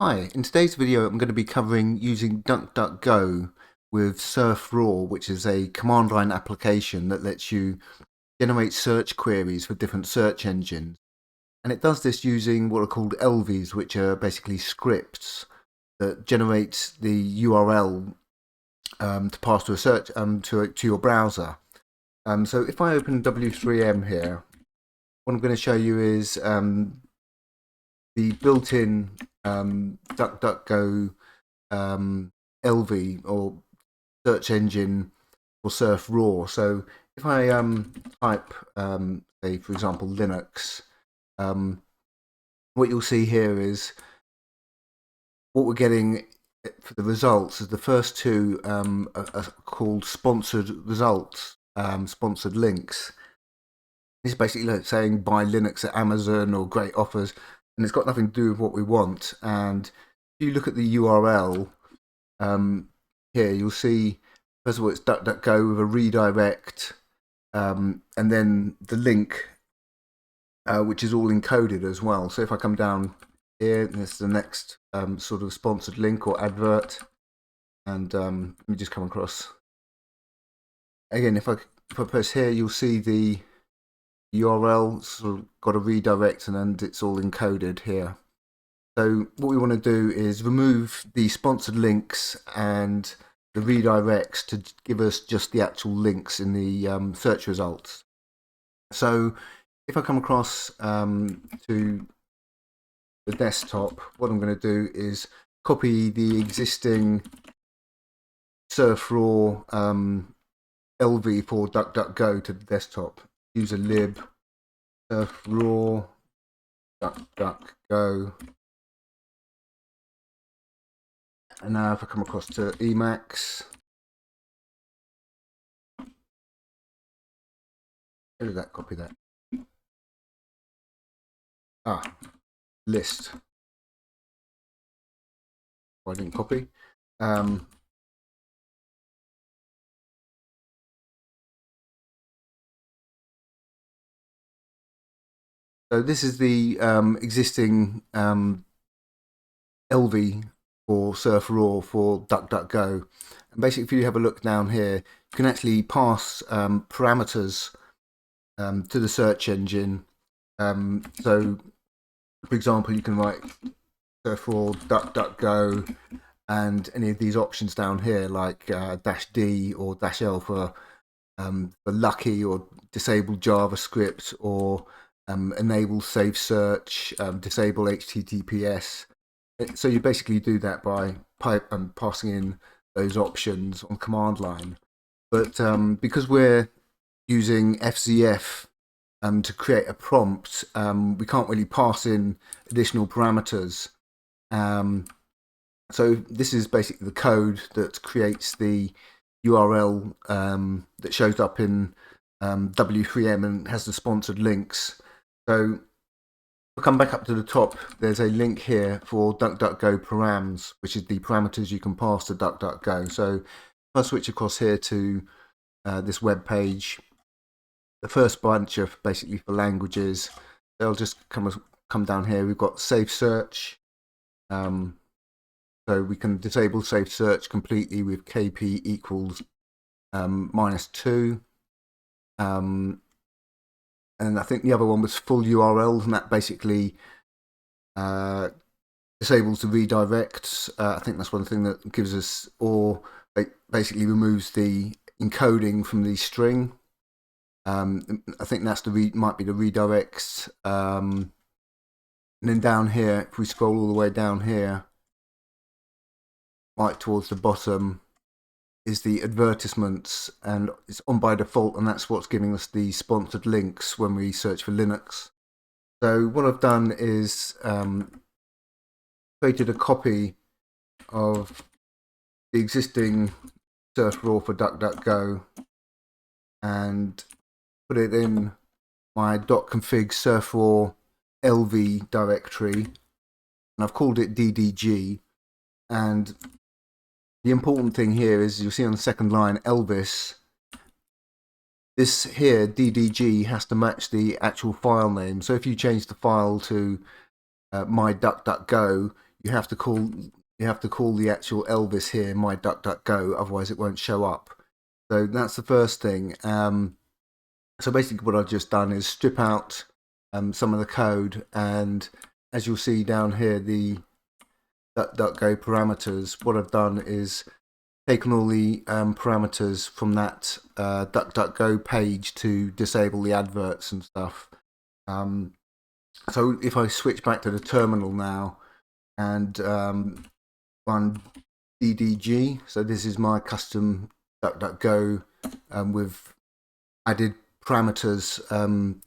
Hi, in today's video I'm going to be covering using DuckDuckGo with surfraw, which is a command line application that lets you generate search queries for different search engines. And it does this using what are called elvis, which are basically scripts that generate the URL to pass to a search to your browser. So if I open W3M here, what I'm going to show you is the built-in DuckDuckGo elvi or search engine for surfraw. So if I type, say for example, Linux, what you'll see here is what we're getting for the results is the first two are called sponsored results, sponsored links. This is basically like saying buy Linux at Amazon or great offers, and it's got nothing to do with what we want. And if you look at the URL here, you'll see first of all it's DuckDuckGo with a redirect, and then the link, which is all encoded as well. So if I come down here, this is the next sort of sponsored link or advert, and let me just come across again. If I press here, you'll see the URL sort of got a redirect and it's all encoded here. So what we want to do is remove the sponsored links and the redirects to give us just the actual links in the search results. So if I come across to the desktop, what I'm going to do is copy the existing surfraw elvi for DuckDuckGo to the desktop. Use a lib surfraw DuckDuckGo, and now if I come across to Emacs, where did that copy that? List. I didn't copy. So this is the existing elvi for surfraw for DuckDuckGo. And basically, if you have a look down here, you can actually pass parameters to the search engine. So, for example, you can write surfraw DuckDuckGo and any of these options down here, like -D or -L for lucky, or disable JavaScript, or enable safe search, disable HTTPS. So you basically do that by passing in those options on command line. But because we're using FZF to create a prompt, we can't really pass in additional parameters. So this is basically the code that creates the URL that shows up in W3M and has the sponsored links. So we'll come back up to the top. There's a link here for DuckDuckGo params, which is the parameters you can pass to DuckDuckGo. So if I switch across here to this web page, the first bunch are basically for languages. They'll just come down here. We've got safe search. So we can disable safe search completely with KP equals -2. And I think the other one was full URLs, and that basically disables the redirects. I think that's one thing that gives us, or basically removes the encoding from the string. I think that's might be the redirects. And then down here, if we scroll all the way down here, right towards the bottom, is the advertisements, and it's on by default, and that's what's giving us the sponsored links when we search for Linux. So what I've done is created a copy of the existing surfraw for DuckDuckGo and put it in my .config surfraw elvi directory, and I've called it DDG. And the important thing here is you'll see on the second line, Elvis. This here, DDG, has to match the actual file name. So if you change the file to my DuckDuckGo, you have to call the actual Elvis here my DuckDuckGo, otherwise it won't show up. So that's the first thing. So basically what I've just done is strip out some of the code, and as you'll see down here, the DuckDuckGo parameters, what I've done is taken all the parameters from that DuckDuckGo page to disable the adverts and stuff. So if I switch back to the terminal now and run DDG, so this is my custom DuckDuckGo with added parameters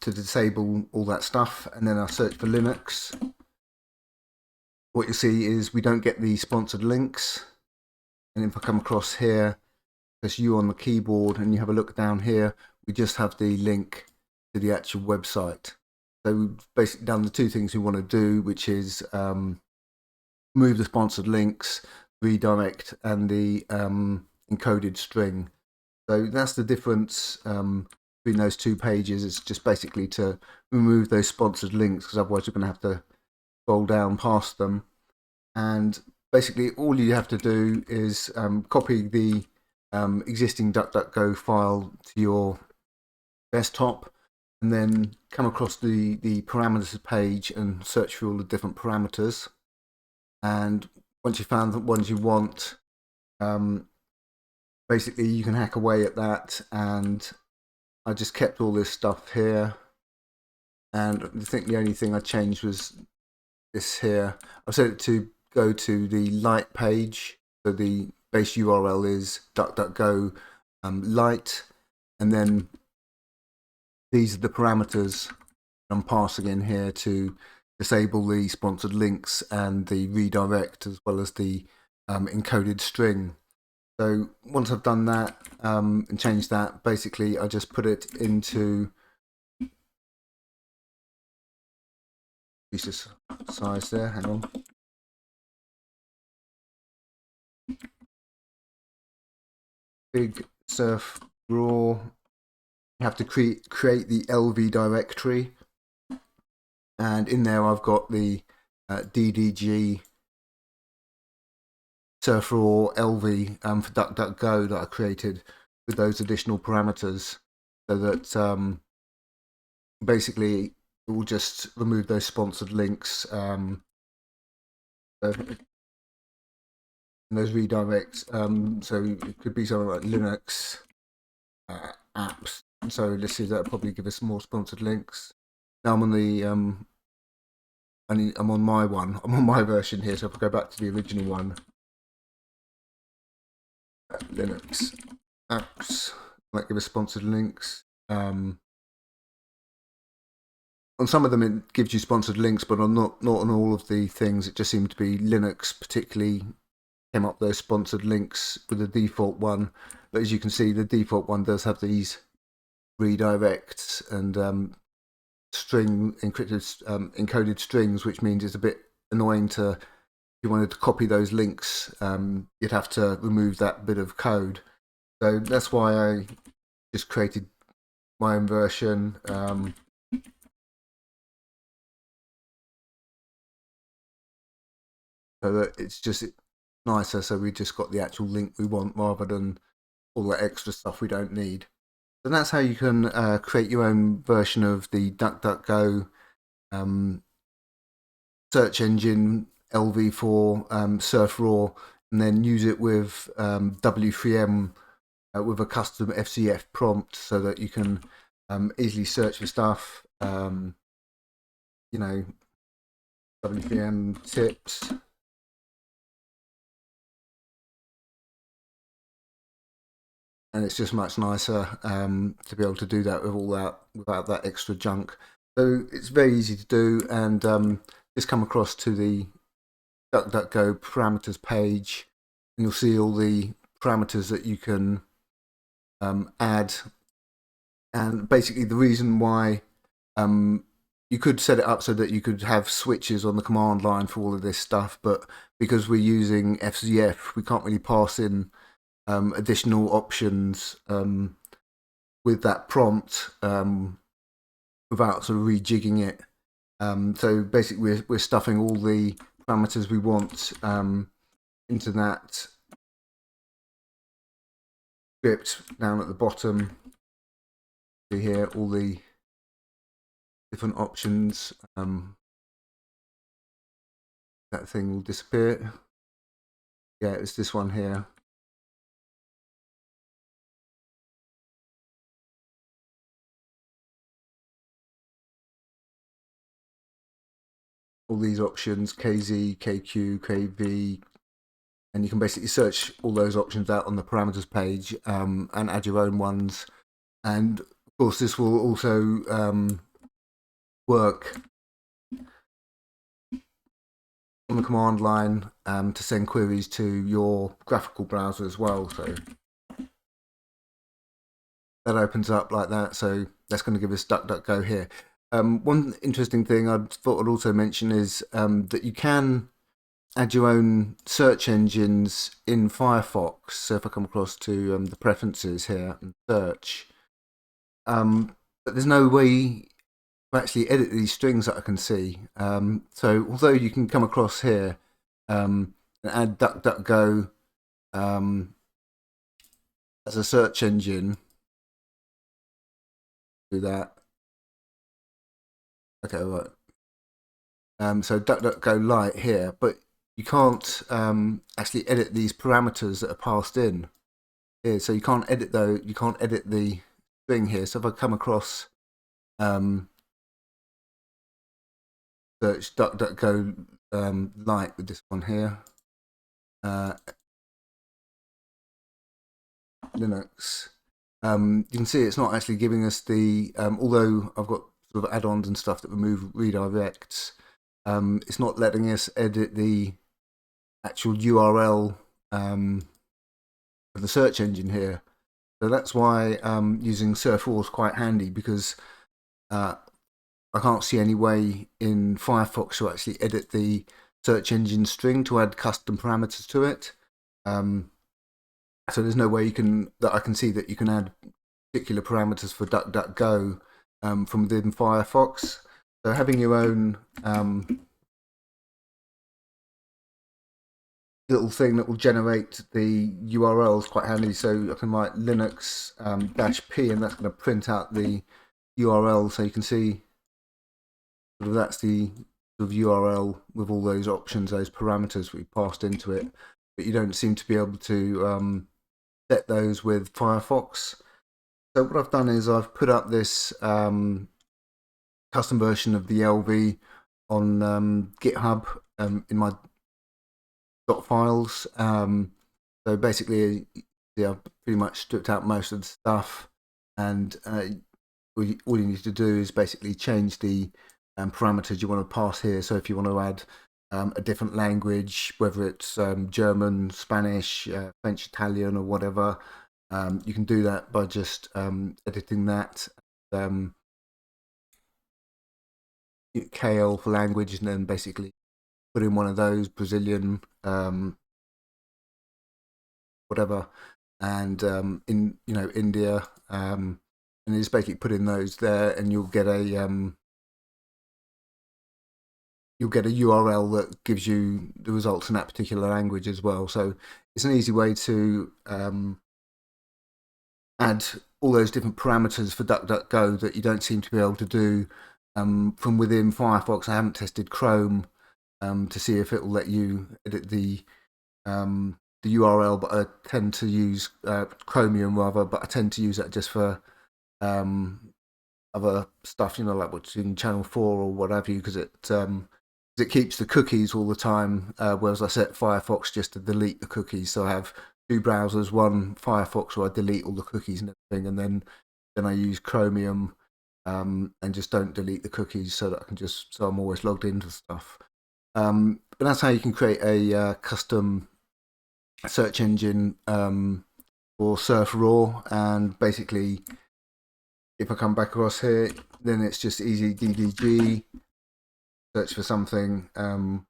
to disable all that stuff, and then I search for Linux. What you see is we don't get the sponsored links, and if I come across here, there's you on the keyboard, and you have a look down here, we just have the link to the actual website. So we've basically done the two things we want to do, which is remove the sponsored links, redirect, and the encoded string. So that's the difference between those two pages. It's just basically to remove those sponsored links, because otherwise you're going to have to scroll down past them. And basically all you have to do is copy the existing DuckDuckGo file to your desktop, and then come across the parameters page and search for all the different parameters. And once you've found the ones you want, basically you can hack away at that. And I just kept all this stuff here, and I think the only thing I changed was this here. I've set it to go to the Lite page, so the base URL is DuckDuckGo Lite, and then these are the parameters I'm passing in here to disable the sponsored links and the redirect, as well as the encoded string. So once I've done that and changed that, basically I just put it into this size there. Hang on. Big surf raw. You have to create the elvi directory, and in there I've got the DDG surfraw elvi for DuckDuckGo that I created with those additional parameters, so that basically it will just remove those sponsored links and those redirects. So it could be something like Linux apps. So let's see, that'll probably give us more sponsored links. Now I'm on the I'm on my one. I'm on my version here. So if I go back to the original one, Linux apps might give us sponsored links. On some of them it gives you sponsored links, but on not on all of the things. It just seemed to be Linux particularly came up those sponsored links with the default one. But as you can see, the default one does have these redirects and string encrypted encoded strings, which means it's a bit annoying to, if you wanted to copy those links, you'd have to remove that bit of code. So that's why I just created my own version. So that it's just nicer, so we just got the actual link we want rather than all that extra stuff we don't need. So that's how you can create your own version of the DuckDuckGo search engine elvi for surfraw, and then use it with W3M with a custom FCF prompt, so that you can easily search for stuff. You know, W3M tips. And it's just much nicer to be able to do that with all that without that extra junk. So it's very easy to do, and just come across to the DuckDuckGo parameters page, and you'll see all the parameters that you can add. And basically the reason why you could set it up so that you could have switches on the command line for all of this stuff, but because we're using FZF, we can't really pass in additional options with that prompt without sort of rejigging it. So basically we're stuffing all the parameters we want into that script down at the bottom. See here all the different options. That thing will disappear. Yeah, it's this one here. All these options, KZ, KQ, KV, and you can basically search all those options out on the parameters page and add your own ones. And of course, this will also work on the command line to send queries to your graphical browser as well. So that opens up like that. So that's going to give us DuckDuckGo here. One interesting thing I thought I'd also mention is that you can add your own search engines in Firefox. So if I come across to the preferences here and search, but there's no way to actually edit these strings that I can see. So although you can come across here and add DuckDuckGo as a search engine, do that. Okay, right. So DuckDuckGo Lite here, but you can't actually edit these parameters that are passed in here. So you can't edit you can't edit the string here. So if I come across search DuckDuckGo Lite with this one here, Linux, you can see it's not actually giving us the, although I've got sort of add-ons and stuff that remove redirects, it's not letting us edit the actual URL of the search engine here. So that's why using surfraw is quite handy, because I can't see any way in Firefox to actually edit the search engine string to add custom parameters to it. So there's no way that I can see that you can add particular parameters for DuckDuckGo from within Firefox. So having your own little thing that will generate the URL is quite handy. So I can write Linux -p, and that's going to print out the URL. So you can see sort of that's the sort of URL with all those options, those parameters we passed into it. But you don't seem to be able to set those with Firefox. So what I've done is I've put up this custom version of the elvi on GitHub in my files. So basically, yeah, I've pretty much stripped out most of the stuff, and all you need to do is basically change the parameters you want to pass here. So if you want to add a different language, whether it's German, Spanish, French, Italian, or whatever, you can do that by just editing that. KL for language, and then basically put in one of those, Brazilian, whatever, and in India, and you just basically put in those there, and you'll get a URL that gives you the results in that particular language as well. So it's an easy way to add all those different parameters for DuckDuckGo that you don't seem to be able to do from within Firefox. I haven't tested Chrome to see if it will let you edit the URL, but I tend to use Chromium rather. But I tend to use that just for other stuff, like watching Channel 4 or what have you, because it keeps the cookies all the time. Whereas I set Firefox just to delete the cookies, so I have two browsers, one Firefox where I delete all the cookies and everything, and then I use Chromium and just don't delete the cookies, so that I can so I'm always logged into stuff. But that's how you can create a custom search engine for surfraw. And basically, if I come back across here, then it's just easy DDG, search for something, whatever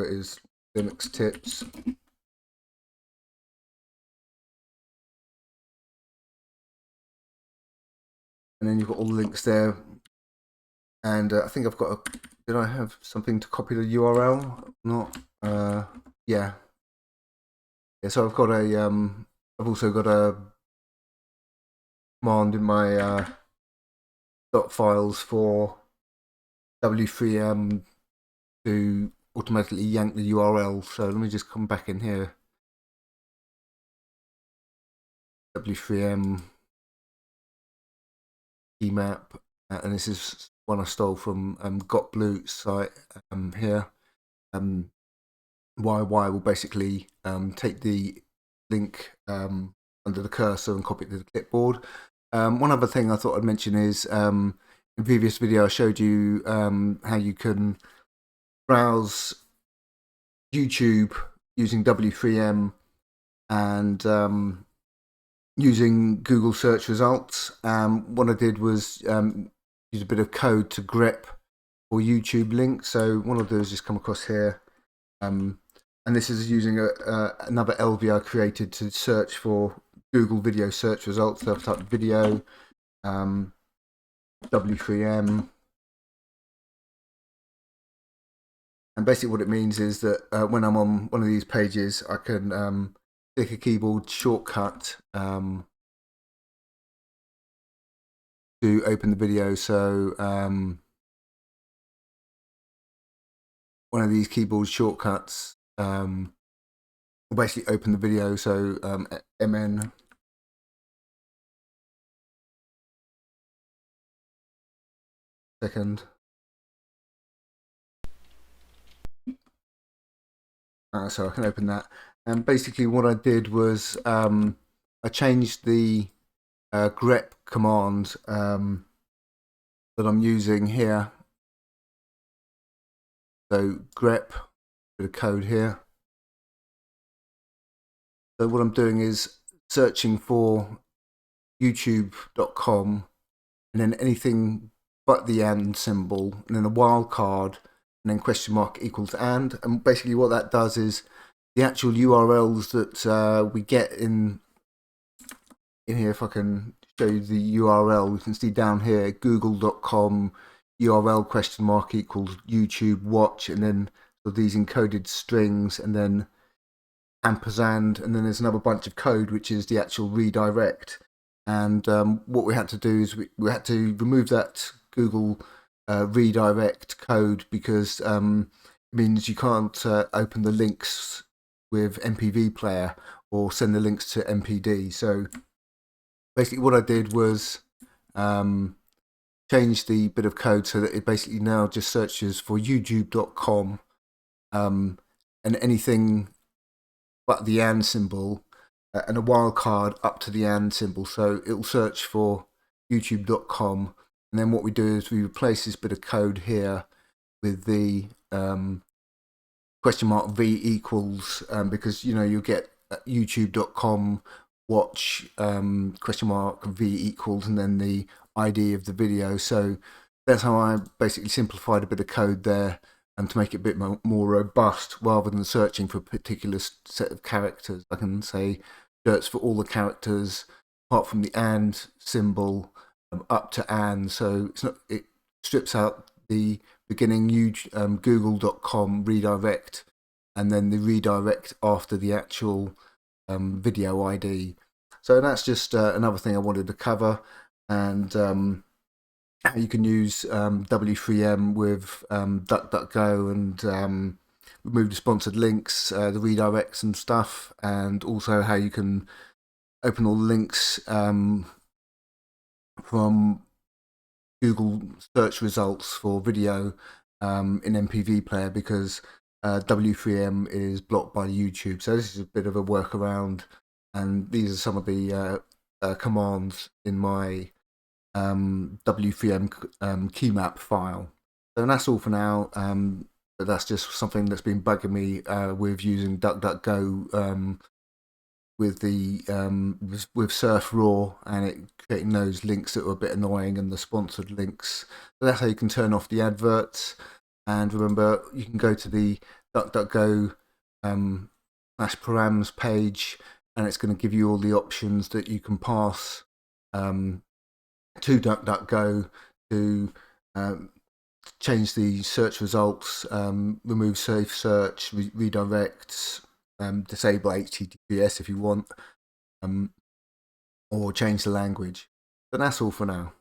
it is, Linux tips. And then you've got all the links there. And I think I've got a did I have something to copy the URL? Not. Yeah. Yeah. So I've got a. I've also got a command in my dot files for w3m to automatically yank the URL. So let me just come back in here. w3m keymap, and this is one I stole from GotBlue's site here. YY will basically take the link under the cursor and copy it to the clipboard. One other thing I thought I'd mention is in the previous video I showed you how you can browse YouTube using W3M and using Google search results. What I did was use a bit of code to grep for YouTube links. So what I'll do is just come across here. And this is using another elvi I created to search for Google video search results. So I've typed video, W3M. And basically what it means is that when I'm on one of these pages, I can click a keyboard shortcut to open the video. So one of these keyboard shortcuts will basically open the video. So MN. Second. So I can open that. And basically what I did was I changed the grep command that I'm using here. So grep, bit of code here. So what I'm doing is searching for youtube.com and then anything but the and symbol, and then a wildcard, and then question mark equals and. And basically what that does is the actual URLs that we get in here, if I can show you the URL, we can see down here google.com URL question mark equals YouTube watch, and then these encoded strings, and then ampersand, and then there's another bunch of code which is the actual redirect. And what we had to do is we had to remove that Google redirect code because it means you can't open the links with MPV player or send the links to MPD. So basically what I did was change the bit of code so that it basically now just searches for youtube.com and anything but the and symbol and a wildcard up to the and symbol. So it will search for youtube.com, and then what we do is we replace this bit of code here with the question mark v equals, because you'll get youtube.com watch question mark v equals and then the ID of the video. So that's how I basically simplified a bit of code there, and to make it a bit more robust, rather than searching for a particular set of characters, I can say search for all the characters apart from the and symbol up to and. So it strips out the beginning google.com redirect and then the redirect after the actual video ID. So that's just another thing I wanted to cover, and you can use W3M with DuckDuckGo and remove the sponsored links, the redirects and stuff, and also how you can open all the links from Google search results for video in MPV player, because W3M is blocked by YouTube. So this is a bit of a workaround, and these are some of the commands in my W3M keymap file. So that's all for now, but that's just something that's been bugging me with using DuckDuckGo with the with surfraw, and it creating those links that were a bit annoying, and the sponsored links. So that's how you can turn off the adverts. And remember, you can go to the DuckDuckGo /params page, and it's going to give you all the options that you can pass to DuckDuckGo to change the search results, remove safe search, redirect, disable HTTPS if you want, or change the language. But that's all for now.